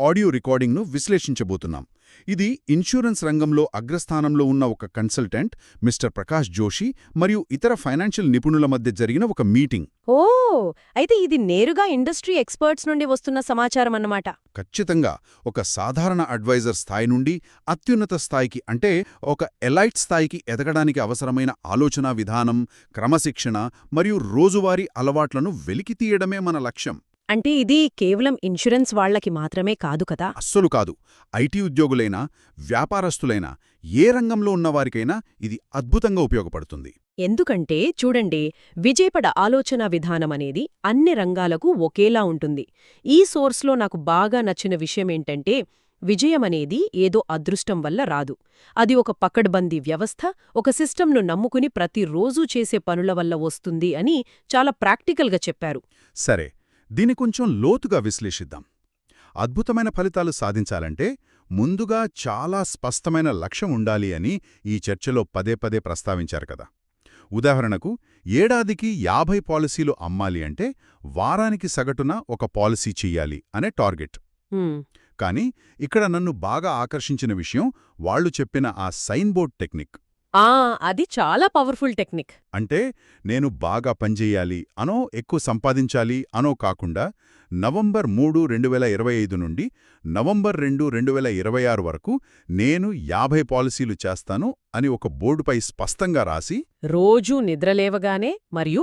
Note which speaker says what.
Speaker 1: Audio రికార్డింగ్ను విశ్లేషించబోతున్నాం. ఇది insurance రంగంలో అగ్రస్థానంలో ఉన్న ఒక కన్సల్టెంట్ మిస్టర్ ప్రకాష్ జోషి మరియు ఇతర ఫైనాన్షియల్ నిపుణుల మధ్య జరిగిన ఒక మీటింగ్.
Speaker 2: ఓ, అయితే ఇది నేరుగా ఇండస్ట్రీ ఎక్స్పర్ట్స్ నుండి వస్తున్న సమాచారం అన్నమాట.
Speaker 1: ఖచ్చితంగా ఒక సాధారణ అడ్వైజర్ స్థాయి నుండి అత్యున్నత స్థాయికి, అంటే ఒక ఎలైట్ స్థాయికి ఎదగడానికి అవసరమైన ఆలోచనా విధానం, క్రమశిక్షణ మరియు రోజువారీ అలవాట్లను వెలికితీయడమే మన లక్ష్యం.
Speaker 2: అంటే ఇది కేవలం ఇన్సూరెన్స్ వాళ్లకి మాత్రమే కాదు కదా?
Speaker 1: అస్సలు కాదు. ఐటీ ఉద్యోగులైనా, వ్యాపారస్తులైనా, ఏ రంగంలో ఉన్నవారికైనా ఇది అద్భుతంగా ఉపయోగపడుతుంది.
Speaker 2: ఎందుకంటే చూడండి, విజయపడ ఆలోచనా విధానమనేది అన్ని రంగాలకు ఒకేలా ఉంటుంది. ఈ సోర్స్లో నాకు బాగా నచ్చిన విషయమేంటంటే, విజయమనేది ఏదో అదృష్టం వల్ల రాదు. అది ఒక పకడ్బందీ వ్యవస్థ, ఒక సిస్టంను నమ్ముకుని ప్రతిరోజూ చేసే పనుల వల్ల వస్తుంది అని చాలా ప్రాక్టికల్గా చెప్పారు.
Speaker 1: సరే, దీని కొంచెం లోతుగా విశ్లేషిద్దాం. అద్భుతమైన ఫలితాలు సాధించాలంటే ముందుగా చాలా స్పష్టమైన లక్ష్యం ఉండాలి అని ఈ చర్చలో పదే పదే ప్రస్తావించారు కదా. ఉదాహరణకు, ఏడాదికి 50 పాలసీలు అమ్మాలి అంటే వారానికి సగటున ఒక పాలసీ చెయ్యాలి అనే టార్గెట్. కానీ ఇక్కడ నన్ను బాగా ఆకర్షించిన విషయం వాళ్లు చెప్పిన ఆ సైన్ బోర్డ్ టెక్నిక్.
Speaker 2: అది చాలా పవర్ఫుల్ టెక్నిక్.
Speaker 1: అంటే నేను బాగా పనిచేయాలి అనో, ఎక్కువ సంపాదించాలి అనో కాకుండా, నవంబర్ 3, 2025 నుండి నవంబర్ 2, 2026 వరకు నేను 50 పాలసీలు చేస్తాను అని ఒక బోర్డుపై స్పష్టంగా రాసి,
Speaker 2: రోజూ నిద్రలేవగానే మరియు